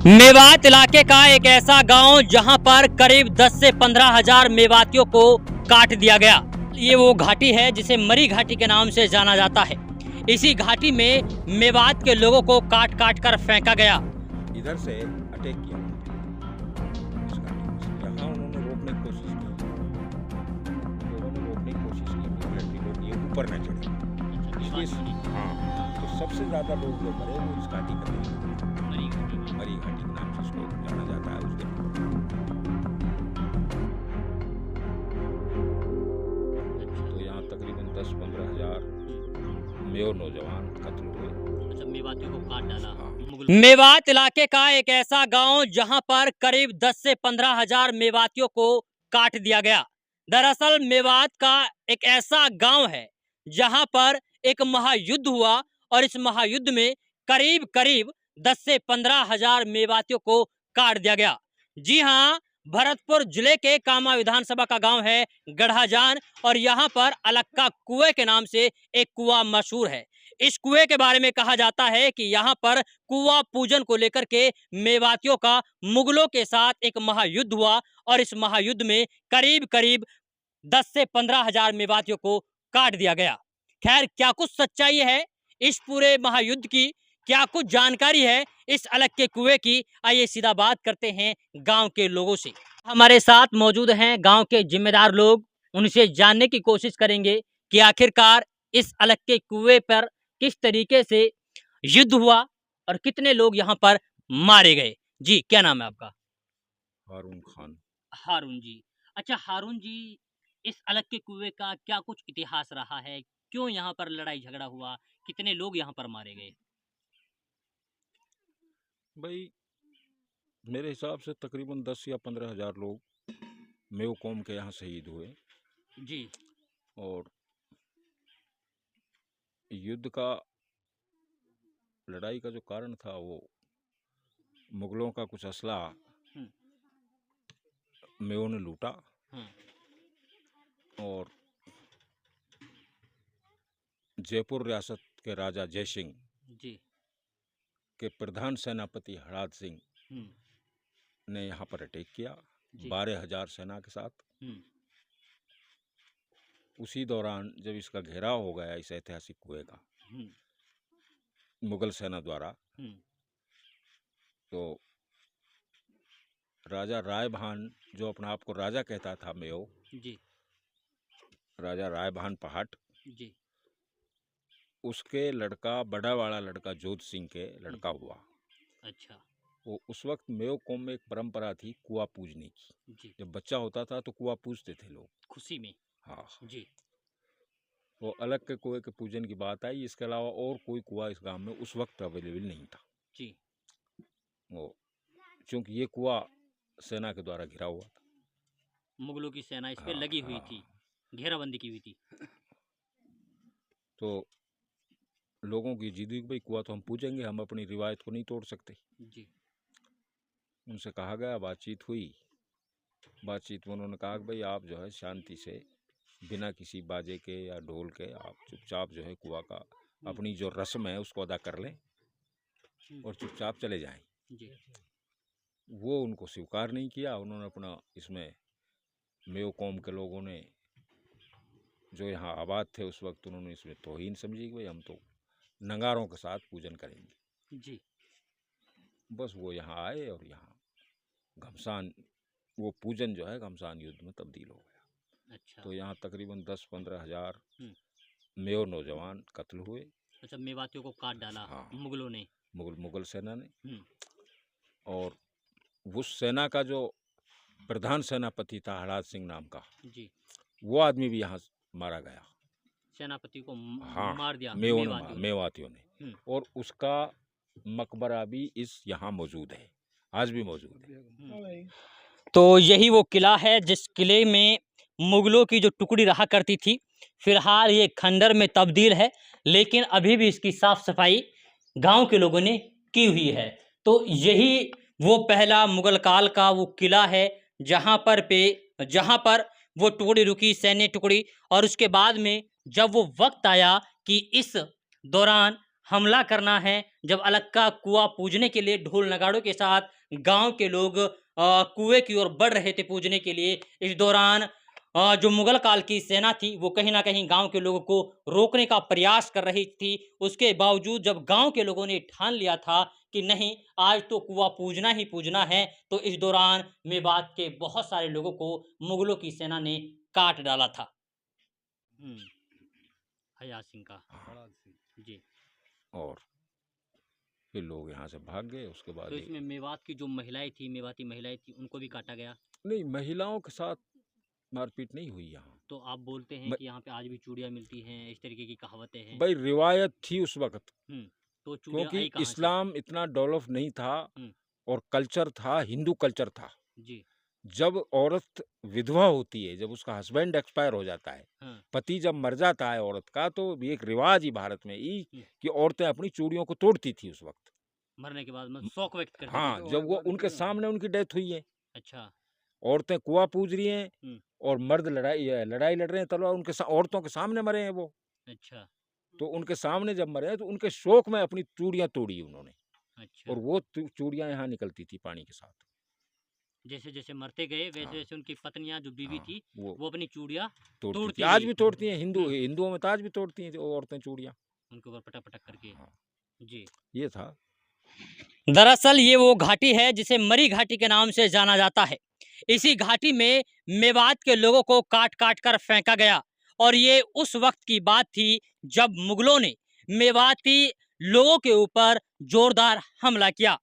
मेवात इलाके का एक ऐसा गांव जहां पर करीब 10 से 15 हजार मेवातियों को काट दिया गया। ये वो घाटी है जिसे मरी घाटी के नाम से जाना जाता है। इसी घाटी में मेवात के लोगों को काट काट कर फेंका गया। इधर से अटैक किया इस घाटी में। यहाँ उन्होंने रोकने की कोशिश की मिलिट्री लोग ये ऊपर न चढ़े, इसलिए तो सबसे ज़्यादा लोग जो मरे वो इस घाटी में मरी घाटी के नाम से इसको जाना जाता है। उस दिन तो यहाँ तकरीबन 10-15 हजार मेव नौजवान कत्ल हुए। मेवातियों को काट डाला। मेवात इलाके का एक ऐसा गांव जहां पर करीब 10 से 15 हजार मेवातियों को काट दिया गया। दरअसल मेवात का एक ऐसा गांव है जहां पर एक महायुद्ध हुआ और इस महायुद्ध में करीब करीब 10 से 15 हजार मेवातियों को काट दिया गया। जी हाँ, भरतपुर जिले के कामा विधानसभा का गांव है गढ़ाजान और यहाँ पर अलक्का कुएं के नाम से एक कुआं मशहूर है। इस कुएं के बारे में कहा जाता है कि यहाँ पर कुआं पूजन को लेकर के मेवातियों का मुगलों के साथ एक महायुद्ध हुआ और इस महायुद्ध में करीब करीब 10 से 15 हजार मेवातियों को काट दिया गया। खैर, क्या कुछ सच्चाई है इस पूरे महायुद्ध की, क्या कुछ जानकारी है इस अलक्के कुएं की, आइए सीधा बात करते हैं गांव के लोगों से। हमारे साथ मौजूद हैं गांव के जिम्मेदार लोग, उनसे जानने की कोशिश करेंगे कि आखिरकार इस अलक्के कुएं पर किस तरीके से युद्ध हुआ और कितने लोग यहाँ पर मारे गए। जी, क्या नाम है आपका? हारून खान। हारून जी। अच्छा हारून जी, इस अलक्के कुएं का क्या कुछ इतिहास रहा है? क्यों यहाँ पर लड़ाई झगड़ा हुआ? कितने लोग यहाँ पर मारे गए? भाई मेरे हिसाब से तकरीबन 10 या 15 हजार लोग मेव कौम के यहाँ शहीद हुए जी। और युद्ध का लड़ाई का जो कारण था वो मुगलों का कुछ असला मेवों ने लूटा और जयपुर रियासत के राजा जयसिंह जी के प्रधान सेनापति हड़ाद सिंह ने यहाँ पर अटैक किया 12,000 सेना के साथ। उसी दौरान जब इसका घेराव हो गया इस ऐतिहासिक कुएं का मुगल सेना द्वारा, तो राजा रायभान जो अपना आप को राजा कहता था मेव जी, राजा रायभान पहाट जी, उसके लड़का बड़ा वाला लड़का जोध सिंह के लड़का हुआ। अच्छा। वो उस वक्त मेव कौम में एक परंपरा थी कुआं पूजने की। जी। जब बच्चा होता था तो कुआं पूजते थे लोग खुशी में। हाँ जी। वो अलग के कुएं के पूजन की बात आई। इसके अलावा और कोई कुआं इस गांव में उस वक्त अवेलेबल नहीं था। जी। वो क्योंकि ये कुआं सेना के द्वारा घिरा हुआ था, मुगलों की सेना इस पे लगी हुई थी, घेराबंदी की हुई थी। तो लोगों की जिद हुई कि भाई कुआं तो हम पूजेंगे, हम अपनी रिवायत को नहीं तोड़ सकते। जी। उनसे कहा गया, बातचीत हुई। बातचीत में उन्होंने कहा कि भाई आप जो है शांति से बिना किसी बाजे के या ढोल के आप चुपचाप जो है कुआं का अपनी जो रस्म है उसको अदा कर लें और चुपचाप चले जाएं। जी। वो उनको स्वीकार नहीं किया। उन्होंने अपना इसमें मेव कौम के लोगों ने जो यहाँ आबाद थे उस वक्त उन्होंने इसमें तौहीन समझी कि भाई हम तो नगारों के साथ पूजन करेंगे। जी। बस वो यहाँ आए और यहाँ घमसान वो पूजन जो है घमसान युद्ध में तब्दील हो गया। अच्छा। तो यहाँ तकरीबन 10-15 हजार मेव नौजवान कत्ल हुए। अच्छा, मेवातियों को काट डाला। हाँ, मुगलों ने, मुगल सेना ने। और उस सेना का जो प्रधान सेनापति था हड़ाद सिंह नाम का जी, वो आदमी भी यहाँ मारा गया। सेनापति को हाँ, मार दिया मेवातियों ने। और उसका मकबरा भी इस यहाँ मौजूद है, आज भी मौजूद है। तो यही वो किला है जिस किले में मुगलों की जो टुकड़ी रहा करती थी। फिलहाल ये खंडर में तब्दील है, लेकिन अभी भी इसकी साफ सफाई गांव के लोगों ने की हुई है। तो यही वो पहला मुगल काल का वो किला है जहां पर वो टुकड़ी रुकी, सैन्य टुकड़ी। और उसके बाद में जब वो वक्त आया कि इस दौरान हमला करना है, जब अलग का कुआं पूजने के लिए ढोल नगाड़ों के साथ गांव के लोग कुएं की ओर बढ़ रहे थे पूजने के लिए। इस दौरान जो मुगल काल की सेना थी वो कहीं ना कहीं गांव के लोगों को रोकने का प्रयास कर रही थी। उसके बावजूद जब गांव के लोगों ने ठान लिया था कि नहीं, आज तो कुआं पूजना ही पूजना है, तो इस दौरान मेवात के बहुत सारे लोगों को मुगलों की सेना ने काट डाला था। हयात सिंह का हाँ, जी। और फिर लोग यहाँ से भाग गए। उसके बाद तो इसमें मेवात की जो महिलाएं थी, मेवाती महिलाएं थी, उनको भी काटा गया। नहीं, महिलाओं के साथ मारपीट नहीं हुई यहाँ। तो आप बोलते हैं कि यहाँ पे आज भी चूड़ियाँ मिलती हैं, इस तरीके की कहावतें हैं। भाई रिवायत थी उस वक्त, तो चूड़ियाँ क्योंकि आई कहाँ से? इस्लाम इतना डेवलप नहीं था और कल्चर था, हिंदू कल्चर था। जी। जब औरत विधवा होती है, जब उसका हस्बैंड एक्सपायर हो जाता है, पति जब मर जाता है औरत का, तो एक रिवाज ही भारत में ही कि औरतें अपनी चूड़ियों को तोड़ती थी उस वक्त मरने के बाद मतलब शौक व्यक्त करती हाँ, थी। जब वो उनके सामने उनकी डेथ हुई है, अच्छा। औरतें कुआं पूज रही हैं और मर्द लड़ाई लड़ रहे हैं तलवार, उनके औरतों के सामने मरे हैं वो। अच्छा। तो उनके सामने जब मरे हैं तो उनके शौक में अपनी चूड़ियां तोड़ी उन्होंने, अच्छा। और वो चूड़ियां यहाँ निकलती थी पानी के साथ। जैसे जैसे मरते गए वैसे हाँ, वैसे उनकी पत्नियां जो बीवी हाँ, थी वो वो अपनी चूड़ियां तोड़ती थी, तोड़ती आज गई। भी तोड़ती हैं। हिंदुओं में तो आज भी तोड़ती हैं जो औरतें चूड़ियां। उनके ऊपर पटक पटक करके। हाँ, जी। ये था। दरअसल ये वो घाटी है जिसे मरी घाटी के नाम से जाना जाता है। इसी घाटी में मेवात के लोगों को काट काट कर फेंका गया, और ये उस वक्त की बात थी जब मुगलों ने मेवाती लोगों के ऊपर जोरदार हमला किया।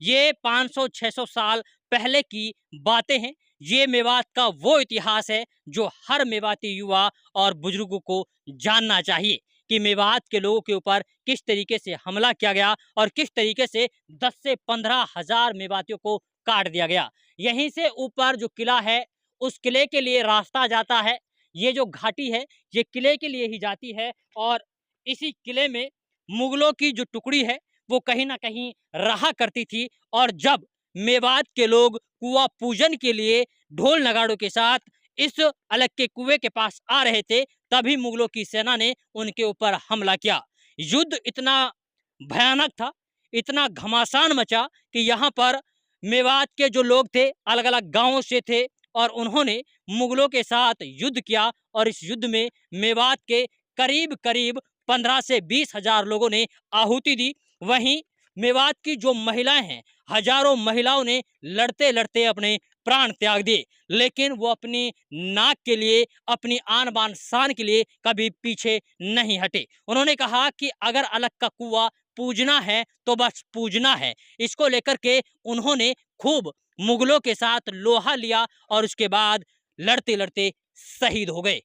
ये 500-600 साल पहले की बातें हैं। ये मेवात का वो इतिहास है जो हर मेवाती युवा और बुजुर्गों को जानना चाहिए कि मेवात के लोगों के ऊपर किस तरीके से हमला किया गया और किस तरीके से 10 से 15 हजार मेवातियों को काट दिया गया। यहीं से ऊपर जो किला है, उस किले के लिए रास्ता जाता है। ये जो घाटी है, ये किले के लिए ही जाती है, और इसी किले में मुगलों की जो टुकड़ी है वो कहीं ना कहीं रहा करती थी। और जब मेवात के लोग कुआं पूजन के लिए ढोल नगाड़ों के साथ इस अलग के कुएं के पास आ रहे थे, तभी मुगलों की सेना ने उनके ऊपर हमला किया। युद्ध इतना भयानक था, इतना घमासान मचा कि यहाँ पर मेवात के जो लोग थे अलग अलग गांवों से थे, और उन्होंने मुगलों के साथ युद्ध किया, और इस युद्ध में मेवात के करीब करीब 15 से 20 हजार लोगों ने आहुति दी। वहीं मेवात की जो महिलाएं हैं, हजारों महिलाओं ने लड़ते लड़ते अपने प्राण त्याग दिए, लेकिन वो अपनी नाक के लिए, अपनी आन बान शान के लिए कभी पीछे नहीं हटे। उन्होंने कहा कि अगर अलग का कुआं पूजना है तो बस पूजना है। इसको लेकर के उन्होंने खूब मुगलों के साथ लोहा लिया, और उसके बाद लड़ते लड़ते शहीद हो गए।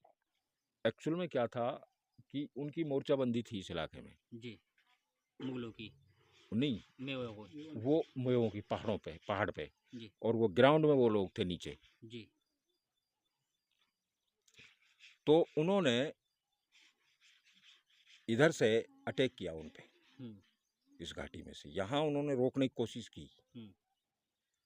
एक्चुअल में क्या था कि उनकी मोर्चाबंदी थी इस इलाके में। जी। मुगलों की नहीं, मेवों को। वो मेवों की पहाड़ों पे, पहाड़ पे, जी। और वो ग्राउंड में वो लोग थे नीचे। जी। तो उन्होंने इधर से अटैक किया उन पे, इस घाटी में से। यहाँ उन्होंने रोकने की कोशिश की,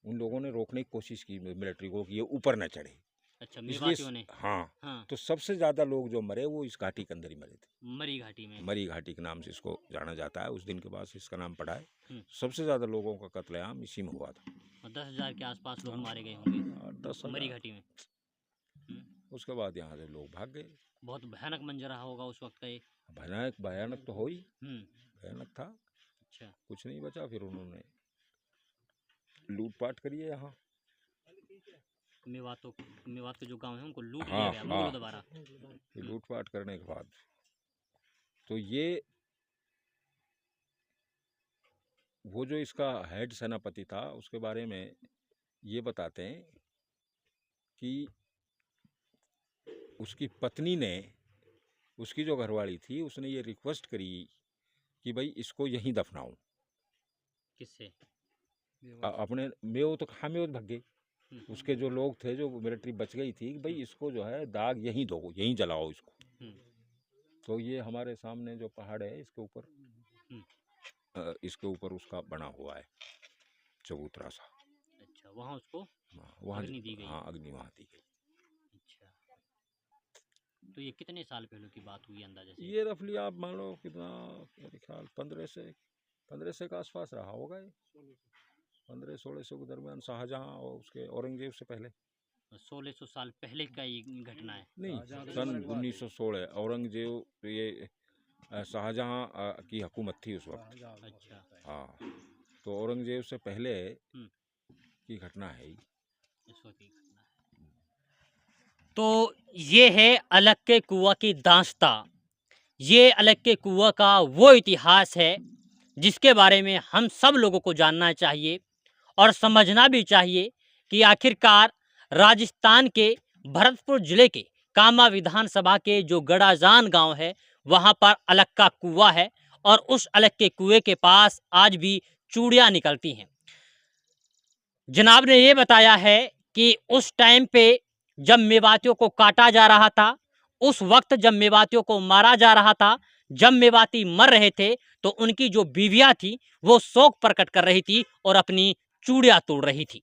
उन लोगों ने रोकने की कोशिश की मिलिट्री को कि ये ऊपर न चढ़े। अच्छा, मेवातियों ने। हाँ, तो सबसे ज्यादा लोग जो मरे वो इस घाटी के अंदर ही मरे थे। मरी घाटी में। मरी घाटी के नाम से इसको जाना जाता है, उस दिन के बाद से इसका नाम पड़ा है। सबसे ज्यादा लोगों का कत्लेआम इसी में हुआ था। 10,000 के आसपास लोग मारे गए होंगे 10,000 मरी घाटी में। उसके बाद यहाँ से लोग भाग गए। बहुत भयानक मंजर रहा होगा उस वक्त का ये। भयानक तो हो ही, भयानक था। अच्छा। कुछ नहीं बचा। फिर उन्होंने लूटपाट करी है यहाँ। मेवात के जो गांव है उनको लूट लिया गया मुगलों द्वारा। लूटपाट करने के बाद तो ये वो जो इसका हेड सेनापति था उसके बारे में ये बताते हैं कि उसकी पत्नी ने, उसकी जो घरवाली थी, उसने ये रिक्वेस्ट करी कि भाई इसको यहीं दफनाओ। किससे? अपने मेव तो खामे भाग गए। उसके जो लोग थे, जो मिलिट्री बच गई थी, भाई इसको जो है दाग यहीं दो, यहीं जलाओ इसको। तो ये हमारे सामने जो पहाड़ है इसके ऊपर उसका बना हुआ है चबूतरा सा। अच्छा, वहाँ उसको वहाँ अग्नि दी गई। हाँ, अग्नि वहाँ दी गई। अच्छा। तो ये कितने साल पहले की बात हुई अंदाजा से? ये रफली आप मान लो कितना, मेरे ख्याल 15 से के आसपास रहा होगा ये। 1500-1600 के दरमियान, शाहजहाँ और उसके औरंगजेब से पहले। 1600 साल पहले का ये घटना है। नहीं, सन 1916 औरंगजेब, ये शाहजहाँ की हुकूमत थी उस वक्त। अच्छा। हाँ, तो औरंगजेब से पहले हम्म। की घटना है ये। इस वक्त की घटना है। तो ये है अलक्के कुआं की दास्तां। ये अलक्के कुआं का वो इतिहास है जिसके बारे में हम सब लोगों को जानना चाहिए और समझना भी चाहिए कि आखिरकार राजस्थान के भरतपुर जिले के कामा विधानसभा के जो गड़ाजान गांव है, वहां पर अलक्का कुआं है और उस अलक्के कुएं के पास आज भी चूड़ियां निकलती हैं। जनाब ने ये बताया है कि उस टाइम पे जब मेवातियों को काटा जा रहा था, उस वक्त जब मेवातियों को मारा जा रहा था, जब मेवाती मर रहे थे, तो उनकी जो बीवियां थी वो शोक प्रकट कर रही थी और अपनी चूड़ियां तोड़ रही थी।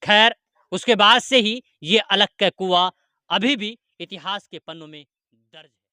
खैर, उसके बाद से ही ये अलक्का कुआं अभी भी इतिहास के पन्नों में दर्ज है।